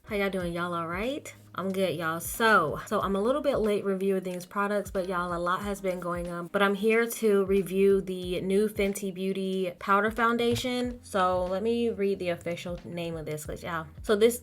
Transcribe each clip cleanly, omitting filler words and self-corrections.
How y'all doing? Y'all all right? I'm good, y'all. So I'm a little bit late reviewing these products, but y'all, a lot has been going on. But I'm here to review the new Fenty Beauty Powder Foundation. So let me read the official name of this, cause y'all. So this,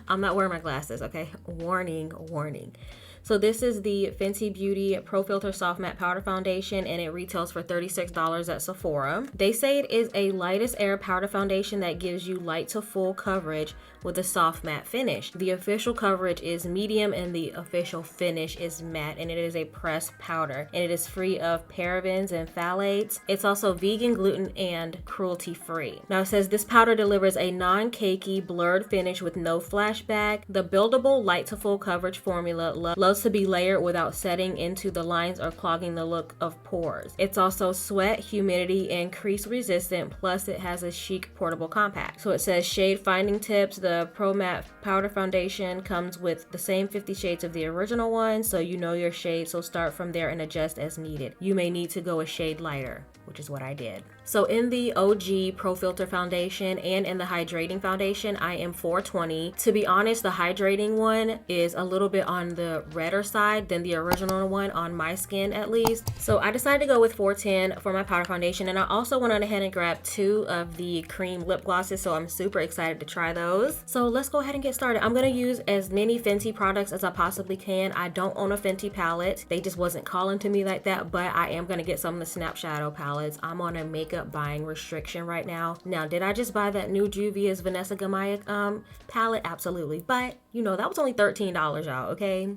I'm not wearing my glasses, okay? Warning, warning. So this is the Fenty Beauty Pro Fil'r Soft Matte Powder Foundation, and it retails for $36 at Sephora. They say it is a lightest air powder foundation that gives you light to full coverage with a soft matte finish. The official coverage is medium and the official finish is matte, and it is a pressed powder, and it is free of parabens and phthalates. It's also vegan, gluten, and cruelty free. Now it says this powder delivers a non-cakey blurred finish with no flashback. The buildable light to full coverage formula loves to be layered without setting into the lines or clogging the look of pores. It's also sweat, humidity, and crease resistant, plus it has a chic portable compact. So it says shade finding tips. The Pro Matte Powder Foundation comes with the same 50 shades of the original one, so you know your shade, so start from there and adjust as needed. You may need to go a shade lighter, which is what I did. So in the OG Pro Fil'r foundation and in the hydrating foundation, I am 420. To be honest, the hydrating one is a little bit on the redder side than the original one on my skin, at least. So I decided to go with 410 for my powder foundation, and I also went on ahead and grabbed 2 of the cream lip glosses, so I'm super excited to try those. So let's go ahead and get started. I'm gonna use as many Fenty products as I possibly can. I don't own a Fenty palette. They just wasn't calling to me like that, but I am gonna get some of the Snap Shadow palettes. I'm on a makeup buying restriction right now. Now, did I just buy that new Juvia's Vanessa Gamaya palette? Absolutely. But, you know, that was only $13, y'all, okay?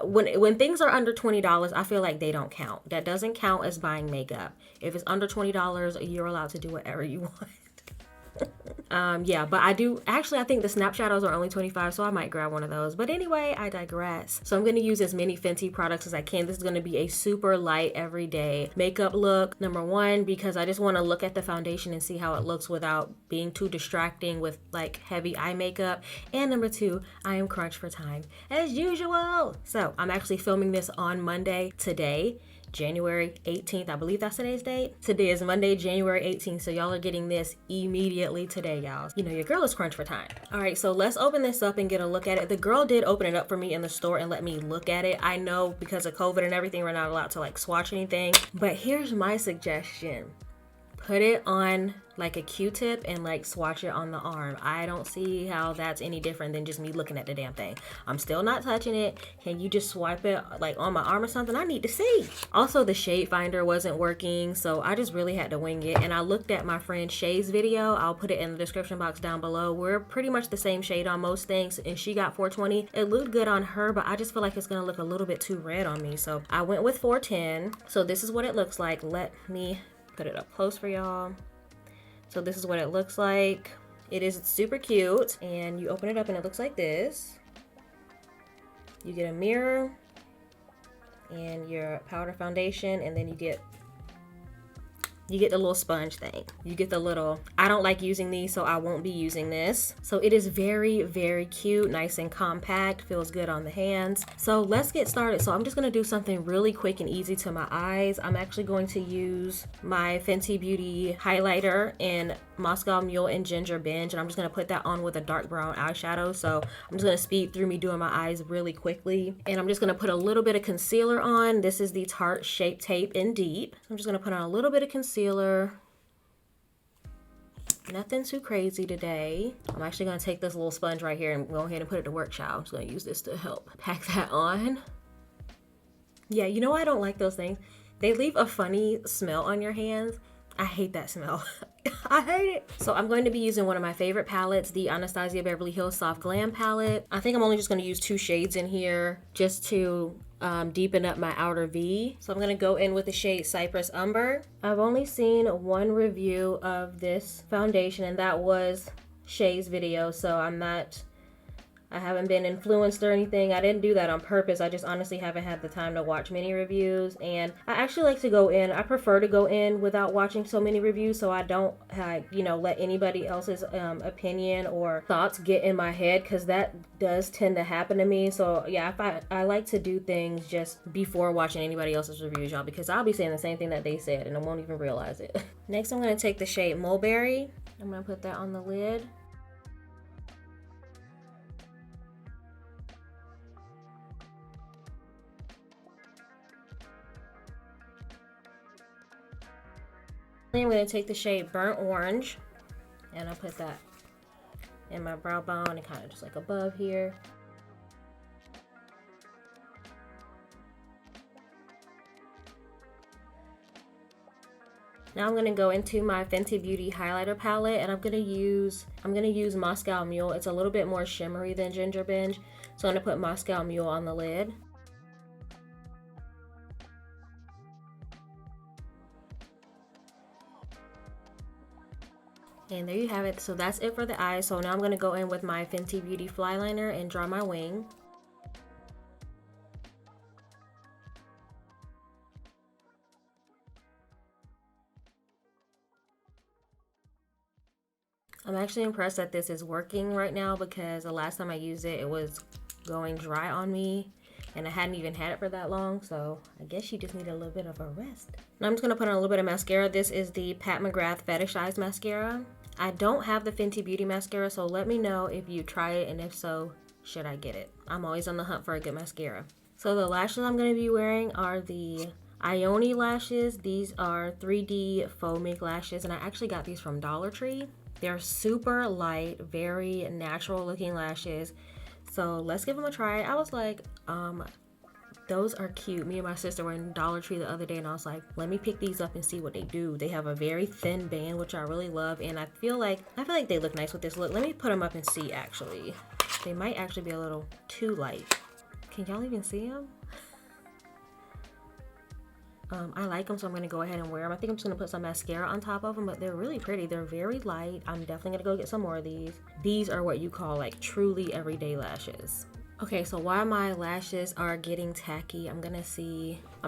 When things are under $20, I feel like they don't count. That doesn't count as buying makeup. If it's under $20, you're allowed to do whatever you want. Yeah, but I think the Snap Shadows are only 25, so I might grab one of those. But anyway, I digress. So I'm going to use as many Fenty products as I can. This is going to be a super light everyday makeup look. Number one, because I just want to look at the foundation and see how it looks without being too distracting with like heavy eye makeup. And number two, I am crunched for time as usual. So I'm actually filming this on Monday today, January 18th. I believe that's today's date. Today is Monday, January 18th. So y'all are getting this immediately today, y'all. You know, your girl is crunched for time. All right, so let's open this up and get a look at it. The girl did open it up for me in the store and let me look at it. I know because of COVID and everything, we're not allowed to like swatch anything. But here's my suggestion. Put it on like a Q-tip and like swatch it on the arm. I don't see how that's any different than just me looking at the damn thing. I'm still not touching it. Can you just swipe it like on my arm or something? I need to see. Also, the shade finder wasn't working, so I just really had to wing it. And I looked at my friend Shay's video. I'll put it in the description box down below. We're pretty much the same shade on most things, and she got 420. It looked good on her, but I just feel like it's gonna look a little bit too red on me. So I went with 410. So this is what it looks like. Let me put it up close for y'all. So this is what it looks like. It is super cute, and you open it up and it looks like this. You get a mirror and your powder foundation, and then you get the little sponge thing. You get the little, I don't like using these, so I won't be using this. So it is very, very cute, nice and compact, feels good on the hands. So let's get started. So I'm just gonna do something really quick and easy to my eyes. I'm actually going to use my Fenty Beauty highlighter in Moscow Mule and Ginger Binge, and I'm just gonna put that on with a dark brown eyeshadow. So I'm just gonna speed through me doing my eyes really quickly. And I'm just gonna put a little bit of concealer on. This is the Tarte Shape Tape in Deep. So I'm just gonna put on a little bit of concealer. Nothing too crazy today. I'm actually gonna take this little sponge right here and go ahead and put it to work, child. I'm just gonna use this to help pack that on. Yeah, you know I don't like those things. They leave a funny smell on your hands. I hate that smell. I hate it. So I'm going to be using one of my favorite palettes, the Anastasia Beverly Hills Soft Glam palette. I think I'm only just going to use 2 shades in here just to deepen up my outer V. So I'm going to go in with the shade Cypress Umber. I've only seen one review of this foundation, and that was Shay's video, so I haven't been influenced or anything. I didn't do that on purpose. I just honestly haven't had the time to watch many reviews. And I actually like to go in. I prefer to go in without watching so many reviews, so I don't, let anybody else's opinion or thoughts get in my head, because that does tend to happen to me. So yeah, I like to do things just before watching anybody else's reviews, y'all, because I'll be saying the same thing that they said and I won't even realize it. Next, I'm going to take the shade Mulberry. I'm going to put that on the lid. Then I'm going to take the shade Burnt Orange, and I'll put that in my brow bone and kind of just like above here. Now I'm gonna go into my Fenty Beauty highlighter palette, and I'm gonna use Moscow Mule. It's a little bit more shimmery than Ginger Binge, so I'm gonna put Moscow Mule on the lid. And there you have it. So that's it for the eyes. So now I'm gonna go in with my Fenty Beauty Fly Liner and draw my wing. I'm actually impressed that this is working right now, because the last time I used it, it was going dry on me and I hadn't even had it for that long, so I guess you just need a little bit of a rest. Now I'm just gonna put on a little bit of mascara. This is the Pat McGrath FetishEyes mascara. I don't have the Fenty Beauty mascara, so let me know if you try it, and if so, should I get it? I'm always on the hunt for a good mascara. So the lashes I'm gonna be wearing are the Ioni lashes. These are 3D faux mink lashes, and I actually got these from Dollar Tree. They're super light, very natural looking lashes. So let's give them a try. I was like, those are cute. Me and my sister were in Dollar Tree the other day, and I was like, let me pick these up and see what they do. They have a very thin band, which I really love, and I feel like they look nice with this look. Let me put them up and see. Actually, they might actually be a little too light. Can y'all even see them? I like them, so I'm going to go ahead and wear them. I think I'm just going to put some mascara on top of them, but they're really pretty. They're very light. I'm definitely going to go get some more of these. These are what you call like truly everyday lashes. Okay, so while my lashes are getting tacky, I'm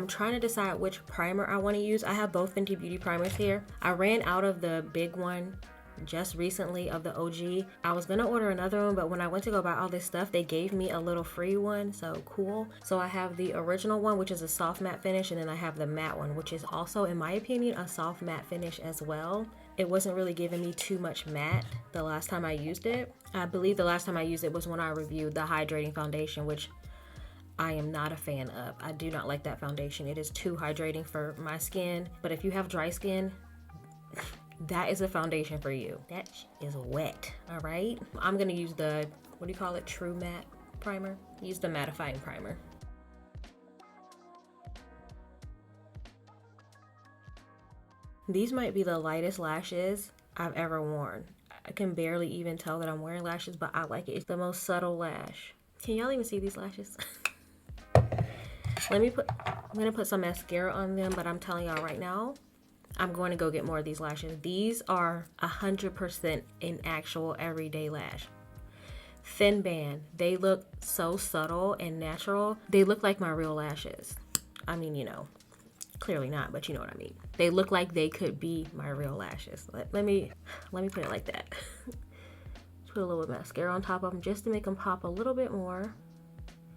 trying to decide which primer I want to use. I have both Fenty Beauty primers here. I ran out of the big one just recently of the OG. I was gonna order another one, but when I went to go buy all this stuff, they gave me a little free one, so cool. So I have the original one, which is a soft matte finish, and then I have the matte one, which is also, in my opinion, a soft matte finish as well. It wasn't really giving me too much matte the last time I used it. I believe the last time I used it was when I reviewed the hydrating foundation, which I am not a fan of. I do not like that foundation. It is too hydrating for my skin, but if you have dry skin, that is a foundation for you. That is wet, all right? I'm gonna use the, what do you call it, True Matte primer? Use the mattifying primer. These might be the lightest lashes I've ever worn. I can barely even tell that I'm wearing lashes, but I like it. It's the most subtle lash. Can y'all even see these lashes? I'm gonna put some mascara on them, but I'm telling y'all right now, I'm going to go get more of these lashes. These are 100% an actual everyday lash. Thin band. They look so subtle and natural. They look like my real lashes. I mean, you know, clearly not, but you know what I mean. They look like they could be my real lashes. Let me put it like that. Put a little bit of mascara on top of them just to make them pop a little bit more.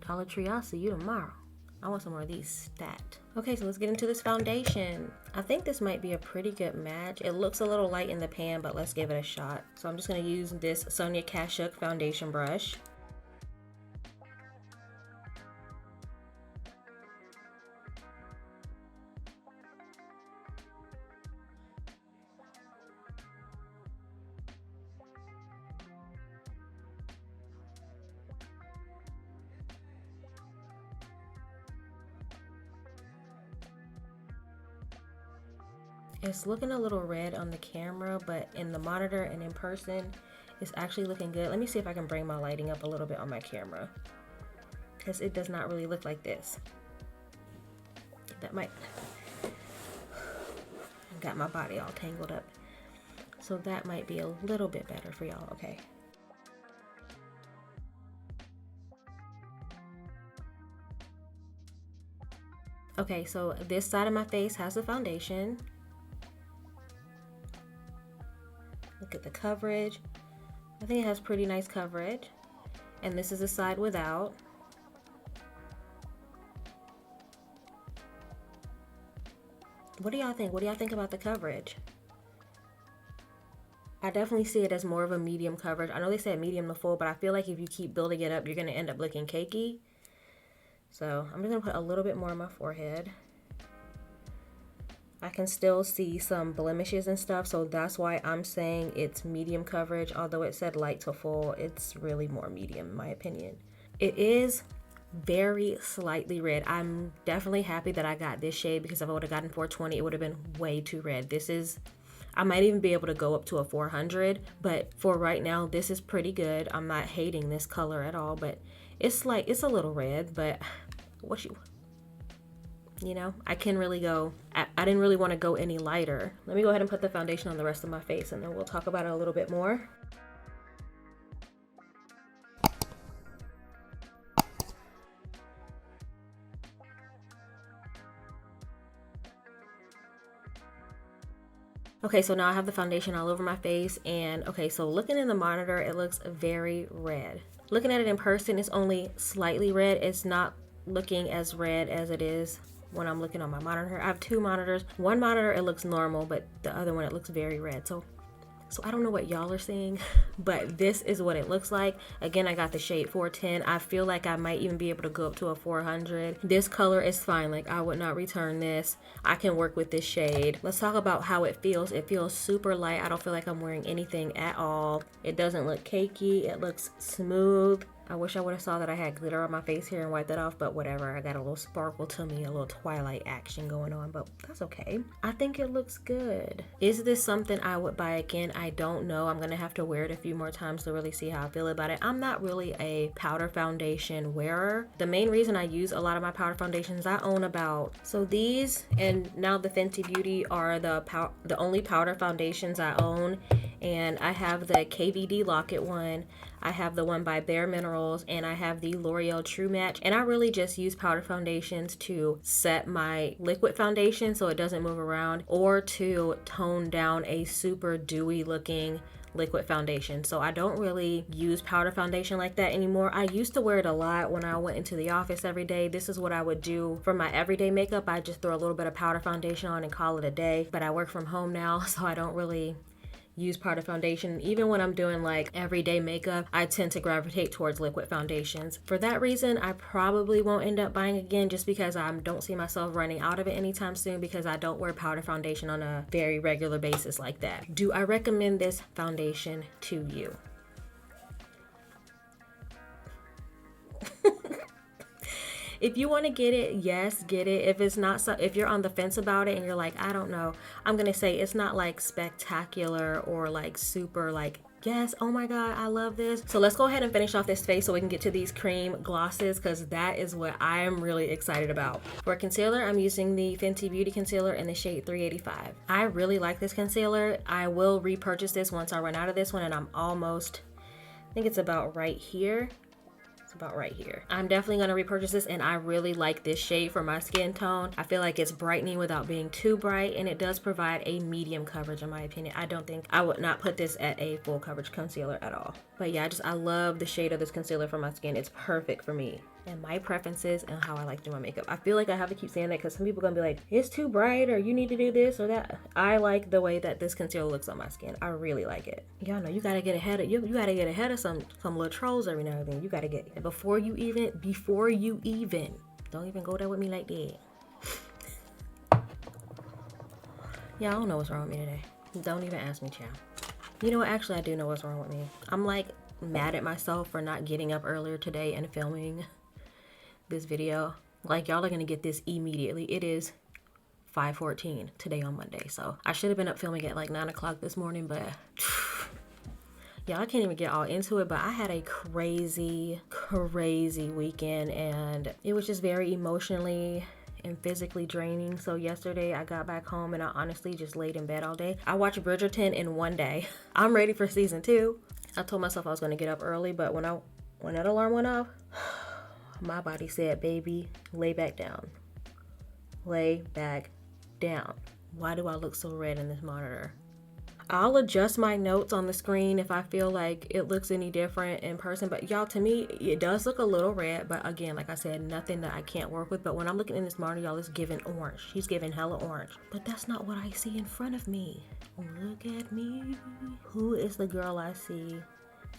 Dollar Tree, I'll see you tomorrow. I want some more of these stat. Okay, so let's get into this foundation. I think this might be a pretty good match. It looks a little light in the pan, but let's give it a shot. So I'm just gonna use this Sonia Kashuk foundation brush. It's looking a little red on the camera, but in the monitor and in person, it's actually looking good. Let me see if I can bring my lighting up a little bit on my camera, because it does not really look like this. That might, I got my body all tangled up. So that might be a little bit better for y'all, okay. Okay, so this side of my face has the foundation. Look at the coverage. I think it has pretty nice coverage. And this is the side without. What do y'all think? What do y'all think about the coverage? I definitely see it as more of a medium coverage. I know they said medium to full, but I feel like if you keep building it up, you're gonna end up looking cakey. So I'm just gonna put a little bit more on my forehead. I can still see some blemishes and stuff, so that's why I'm saying it's medium coverage. Although it said light to full, it's really more medium in my opinion. It is very slightly red. I'm definitely happy that I got this shade, because if I would have gotten 420, it would have been way too red. This is, I might even be able to go up to a 400, but for right now, this is pretty good. I'm not hating this color at all, but it's like, it's a little red, but you know, I can really go, I didn't really want to go any lighter. Let me go ahead and put the foundation on the rest of my face, and then we'll talk about it a little bit more. Okay, so now I have the foundation all over my face, and okay, so looking in the monitor, it looks very red. Looking at it in person, it's only slightly red. It's not looking as red as it is when I'm looking on my monitor. I have two monitors. One monitor, it looks normal, but the other one, it looks very red. So I don't know what y'all are seeing, but this is what it looks like. Again, I got the shade 410. I feel like I might even be able to go up to a 400. This color is fine. Like, I would not return this. I can work with this shade. Let's talk about how it feels. It feels super light. I don't feel like I'm wearing anything at all. It doesn't look cakey. It looks smooth. I wish I would have saw that I had glitter on my face here and wiped that off, but whatever. I got a little sparkle to me, a little Twilight action going on, but that's okay. I think it looks good. Is this something I would buy again? I don't know. I'm gonna have to wear it a few more times to really see how I feel about it. I'm not really a powder foundation wearer. The main reason I use a lot of my powder foundations, I own about, so these and now the Fenty Beauty are the only powder foundations I own, and I have the KVD Locket one. I have the one by Bare Minerals, and I have the L'Oreal True Match, and I really just use powder foundations to set my liquid foundation so it doesn't move around, or to tone down a super dewy looking liquid foundation. So I don't really use powder foundation like that anymore. I used to wear it a lot when I went into the office every day. This is what I would do for my everyday makeup. I just throw a little bit of powder foundation on and call it a day, but I work from home now, so I don't really use powder foundation. Even when I'm doing like everyday makeup, I tend to gravitate towards liquid foundations. For that reason, I probably won't end up buying again, just because I don't see myself running out of it anytime soon, because I don't wear powder foundation on a very regular basis like that. Do I recommend this foundation to you? If you want to get it, yes, get it. If it's not, so if you're on the fence about it and you're like, I don't know, I'm gonna say it's not like spectacular or like super like, yes, oh my god, I love this. So let's go ahead and finish off this face so we can get to these cream glosses, because that is what I am really excited about. For concealer, I'm using the Fenty Beauty concealer in the shade 385. I really like this concealer. I will repurchase this once I run out of this one, and I'm almost, I think it's about right here. About right here. I'm definitely going to repurchase this, and I really like this shade for my skin tone. I feel like it's brightening without being too bright, and it does provide a medium coverage in my opinion. I don't think, I would not put this at a full coverage concealer at all. But yeah, I love the shade of this concealer for my skin. It's perfect for me and my preferences and how I like to do my makeup. I feel like I have to keep saying that because some people are gonna be like, it's too bright, or you need to do this or that. I like the way that this concealer looks on my skin. I really like it. Y'all know you gotta get ahead of you gotta get ahead of some little trolls every now and then. You gotta get before you even don't even go there with me like that. Yeah, I don't know what's wrong with me today. Don't even ask me, child. You know what? Actually, I do know what's wrong with me. I'm like mad at myself for not getting up earlier today and filming this video. Like, y'all are gonna get this immediately. It is 5:14 today on Monday, so I should have been up filming at like 9 o'clock this morning, but y'all, I can't even get all into it. But I had a crazy weekend, and it was just very emotionally and physically draining. So yesterday I got back home and I honestly just laid in bed all day. I watched Bridgerton in one day. I'm ready for season 2. I told myself I was going to get up early, but when that alarm went off, my body said, baby, lay back down. Lay back down. Why do I look so red in this monitor? I'll adjust my notes on the screen if I feel like it looks any different in person. But y'all, to me, it does look a little red. But again, like I said, nothing that I can't work with. But when I'm looking in this monitor, y'all, it's giving orange. She's giving hella orange. But that's not what I see in front of me. Look at me. Who is the girl I see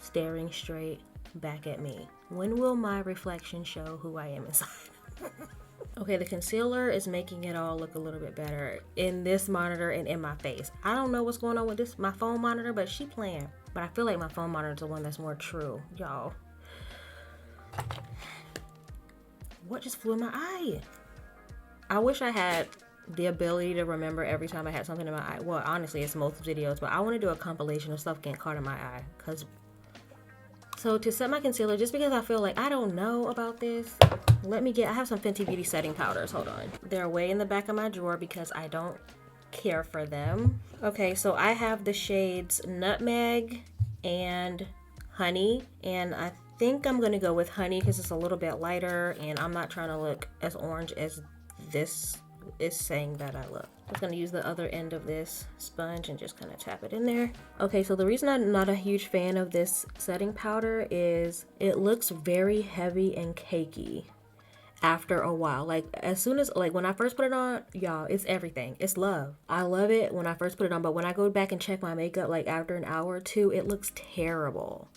staring straight back at me? When will my reflection show who I am inside? Okay, the concealer is making it all look a little bit better in this monitor and in my face. I don't know what's going on with my phone monitor, but she playing. But I feel like my phone monitor is the one that's more true, y'all. What just flew in my eye? I wish I had the ability to remember every time I had something in my eye. Well, honestly, it's most videos, but I want to do a compilation of stuff getting caught in my eye. So to set my concealer, just because I feel like I don't know about this, I have some Fenty Beauty setting powders. Hold on. They're way in the back of my drawer because I don't care for them. Okay, so I have the shades Nutmeg and Honey, and I think I'm gonna go with Honey because it's a little bit lighter and I'm not trying to look as orange as this is saying that I look. I'm just gonna use the other end of this sponge and just kind of tap it in there. Okay, so the reason I'm not a huge fan of this setting powder is it looks very heavy and cakey after a while. Like as soon as, like when I first put it on, y'all, it's everything. It's love. I love it when I first put it on, but when I go back and check my makeup, like after an hour or two, it looks terrible.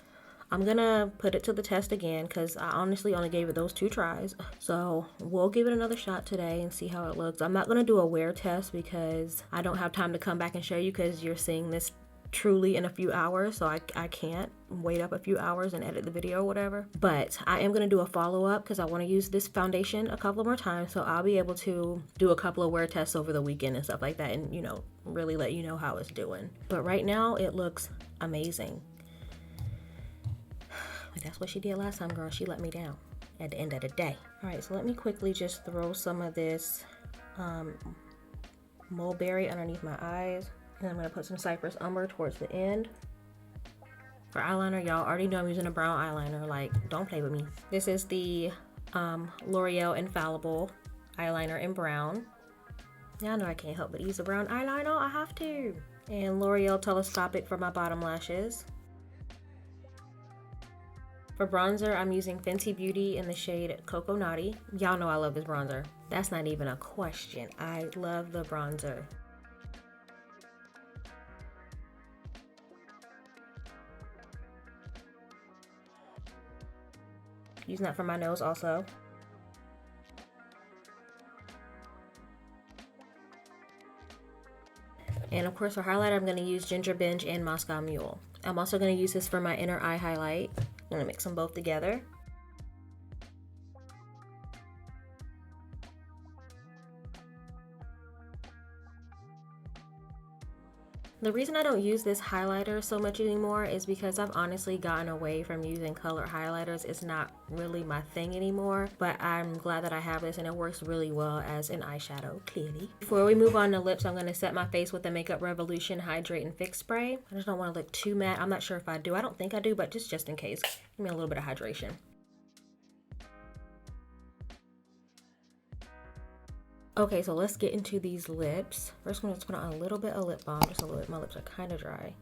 I'm gonna put it to the test again because I honestly only gave it those 2 tries. So we'll give it another shot today and see how it looks. I'm not gonna do a wear test because I don't have time to come back and show you because you're seeing this truly in a few hours. So I can't wait up a few hours and edit the video or whatever. But I am gonna do a follow-up because I wanna use this foundation a couple more times. So I'll be able to do a couple of wear tests over the weekend and stuff like that and, you know, really let you know how it's doing. But right now it looks amazing. That's what she did last time, girl. She let me down at the end of the day. All right, so let me quickly just throw some of this mulberry underneath my eyes. And I'm gonna put some Cypress Umber towards the end. For eyeliner, y'all already know I'm using a brown eyeliner. Like, don't play with me. This is the L'Oreal Infallible eyeliner in brown. Y'all know I can't help but use a brown eyeliner. I have to. And L'Oreal Telescopic for my bottom lashes. For bronzer, I'm using Fenty Beauty in the shade Coco Naughty. Y'all know I love this bronzer. That's not even a question. I love the bronzer. Using that for my nose also. And of course for highlighter, I'm going to use Ginger Binge and Moscow Mule. I'm also going to use this for my inner eye highlight. I'm going to mix them both together. The reason I don't use this highlighter so much anymore is because I've honestly gotten away from using colored highlighters. It's not really my thing anymore, but I'm glad that I have this and it works really well as an eyeshadow, clearly. Before we move on to lips, I'm going to set my face with the Makeup Revolution Hydrate and Fix Spray. I just don't want to look too matte. I'm not sure if I do. I don't think I do, but just in case. Give me a little bit of hydration. Okay, so let's get into these lips. First, I'm going to put on a little bit of lip balm, just a little bit. My lips are kind of dry.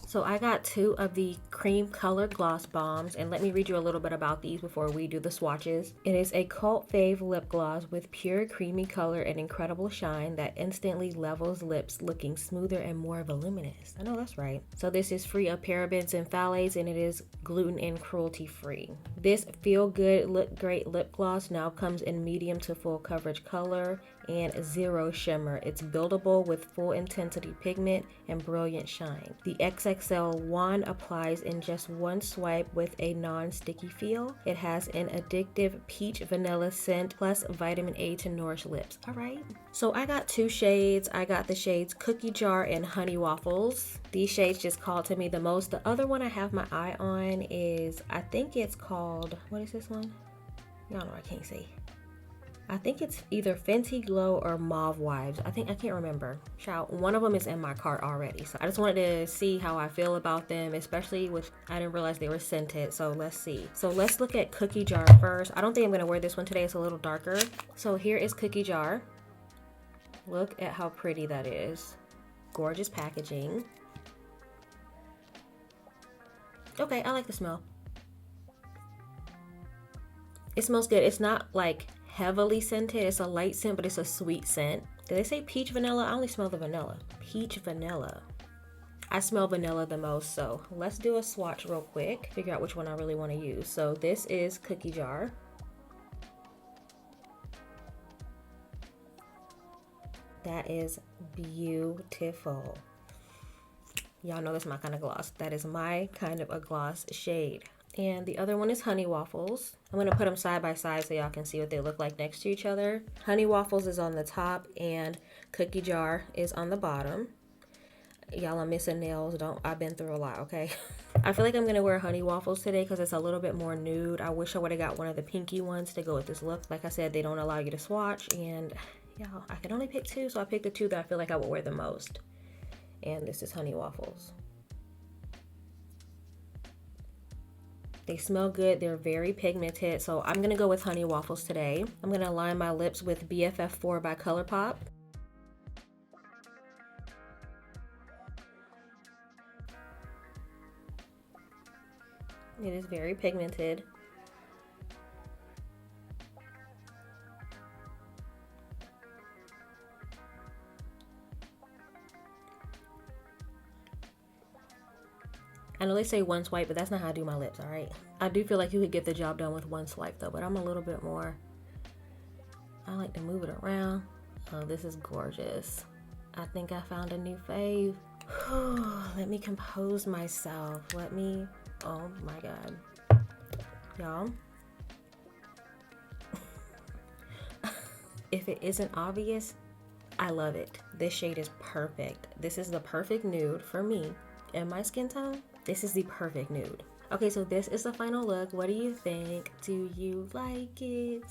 So I got 2 of the cream colored gloss bombs, and let me read you a little bit about these before we do the swatches. It is a cult fave lip gloss with pure creamy color and incredible shine that instantly levels lips, looking smoother and more voluminous. I know that's right. So this is free of parabens and phthalates, and it is gluten and cruelty free. This feel good, look great lip gloss now comes in medium to full coverage color and zero shimmer. It's buildable with full intensity pigment and brilliant shine. The XXL wand applies in just one swipe with a non-sticky feel. It has an addictive peach vanilla scent plus vitamin A to nourish lips. All right. So I got 2 shades. I got the shades Cookie Jar and Honey Waffles. These shades just called to me the most. The other one I have my eye on is, I think it's called, what is this one? Y'all know I can't see. I think it's either Fenty Glow or Mauve Wives. I can't remember. Child, one of them is in my cart already. So I just wanted to see how I feel about them, especially with, I didn't realize they were scented. So let's see. So let's look at Cookie Jar first. I don't think I'm gonna wear this one today. It's a little darker. So here is Cookie Jar. Look at how pretty that is. Gorgeous packaging. Okay, I like the smell. It smells good. It's not like heavily scented. It's a light scent, but it's a sweet scent. Did they say peach vanilla? I only smell the vanilla. Peach vanilla. I smell vanilla the most, so let's do a swatch real quick. Figure out which one I really want to use. So this is Cookie Jar. That is beautiful. Y'all know that's my kind of gloss. That is my kind of a gloss shade. And the other one is Honey Waffles. I'm going to put them side by side so y'all can see what they look like next to each other. Honey Waffles is on the top and Cookie Jar is on the bottom. Y'all, I'm missing nails. I've been through a lot, okay? I feel like I'm going to wear Honey Waffles today because it's a little bit more nude. I wish I would have got one of the pinky ones to go with this look. Like I said, they don't allow you to swatch, and y'all, I can only pick two, so I picked the two that I feel like I would wear the most. And this is Honey Waffles. They smell good. They're very pigmented, so I'm going to go with Honey Waffles today. I'm going to line my lips with BFF4 by Colourpop. It is very pigmented. I know they say one swipe, but that's not how I do my lips, all right? I do feel like you could get the job done with one swipe though, but I'm a little bit more, I like to move it around. Oh, this is gorgeous. I think I found a new fave. Let me compose myself. Oh my God. Y'all. If it isn't obvious, I love it. This shade is perfect. This is the perfect nude for me and my skin tone. This is the perfect nude. Okay, so this is the final look. What do you think? Do you like it?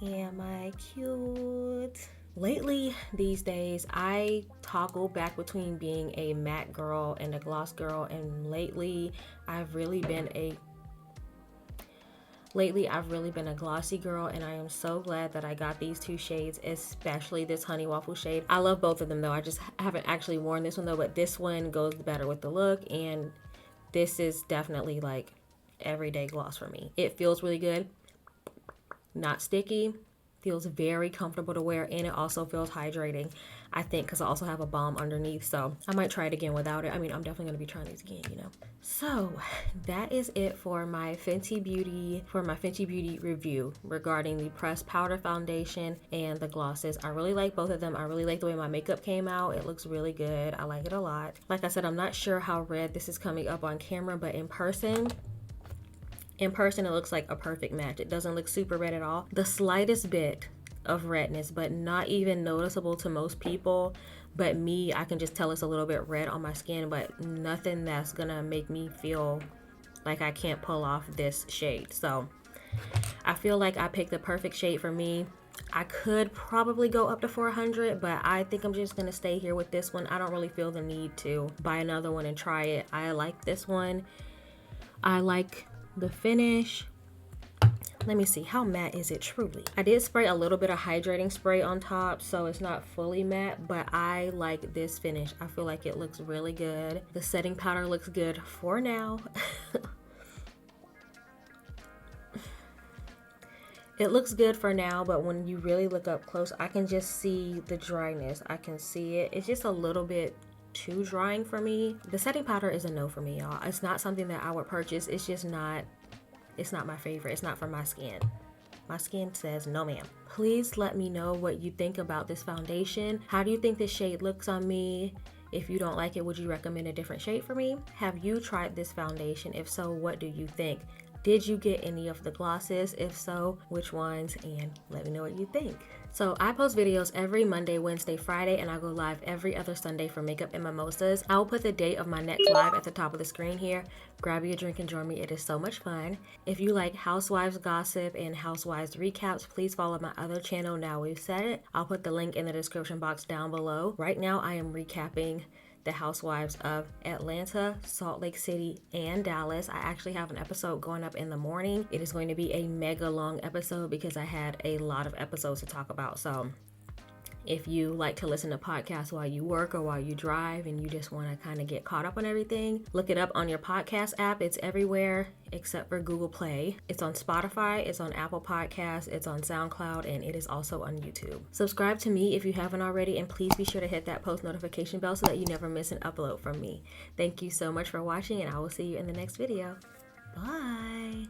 Am I cute? Lately, these days, I toggle back between being a matte girl and a gloss girl, and lately I've really been a glossy girl, and I am so glad that I got these two shades, especially this Honey Waffle shade. I love both of them though. I just haven't actually worn this one though, but this one goes better with the look, and this is definitely like everyday gloss for me. It feels really good, not sticky. Feels very comfortable to wear, and it also feels hydrating, I think, because I also have a balm underneath, so I might try it again without it. I mean, I'm definitely going to be trying these again, you know. So that is it for my Fenty Beauty review regarding the pressed powder foundation and the glosses. I really like both of them. I really like the way my makeup came out. It looks really good. I like it a lot. Like I said, I'm not sure how red this is coming up on camera, but in person it looks like a perfect match. It doesn't look super red at all. The slightest bit of redness, but not even noticeable to most people. But me, I can just tell it's a little bit red on my skin, but nothing that's gonna make me feel like I can't pull off this shade. So I feel like I picked the perfect shade for me. I could probably go up to 400, but I think I'm just gonna stay here with this one. I don't really feel the need to buy another one and try it. I like this one. I like the finish. Let me see, how matte is it truly? I did spray a little bit of hydrating spray on top, so it's not fully matte, but I like this finish. I feel like it looks really good. The setting powder looks good for now. It looks good for now, but when you really look up close, I can just see the dryness. I can see it. It's just a little bit too drying for me. The setting powder is a no for me, y'all. It's not something that I would purchase. It's just not, it's not my favorite. It's not for my skin. My skin says no ma'am. Please let me know what you think about this foundation. How do you think this shade looks on me? If you don't like it, would you recommend a different shade for me? Have you tried this foundation? If so, what do you think? Did you get any of the glosses? If so, which ones? And let me know what you think. So I post videos every Monday, Wednesday, Friday, and I go live every other Sunday for makeup and mimosas. I will put the date of my next live at the top of the screen here. Grab you a drink and join me. It is so much fun. If you like housewives gossip and housewives recaps, please follow my other channel, Now We've Said It. I'll put the link in the description box down below. Right now I am recapping the housewives of Atlanta, Salt Lake City, and Dallas. I actually have an episode going up in the morning. It is going to be a mega long episode because I had a lot of episodes to talk about. So if you like to listen to podcasts while you work or while you drive and you just want to kind of get caught up on everything, look it up on your podcast app. It's everywhere except for Google Play. It's on Spotify, it's on Apple Podcasts, it's on SoundCloud, and it is also on YouTube. Subscribe to me if you haven't already, and please be sure to hit that post notification bell so that you never miss an upload from me. Thank you so much for watching, and I will see you in the next video. Bye.